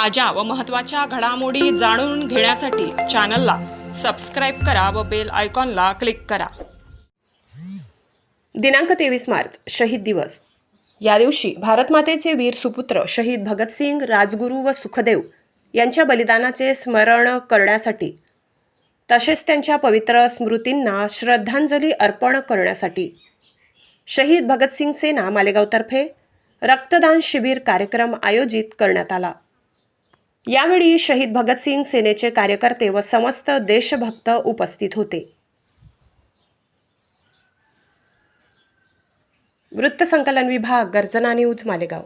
ताज्या व महत्त्वाच्या घडामोडी जाणून घेण्यासाठी चॅनलला सबस्क्राईब करा व बेल आयकॉनला क्लिक करा। दिनांक 23 मार्च शहीद दिवस। या दिवशी भारतमातेचे वीर सुपुत्र शहीद भगतसिंग, राजगुरू व सुखदेव यांच्या बलिदानाचे स्मरण करण्यासाठी तसेच त्यांच्या पवित्र स्मृतींना श्रद्धांजली अर्पण करण्यासाठी शहीद भगतसिंग सेना मालेगावतर्फे रक्तदान शिबिर कार्यक्रम आयोजित करण्यात आला। यावेळी शहीद भगतसिंग सेनेचे कार्यकर्ते व समस्त देशभक्त उपस्थित होते। वृत्तसंकलन विभाग, गर्जना न्यूज, मालेगाव।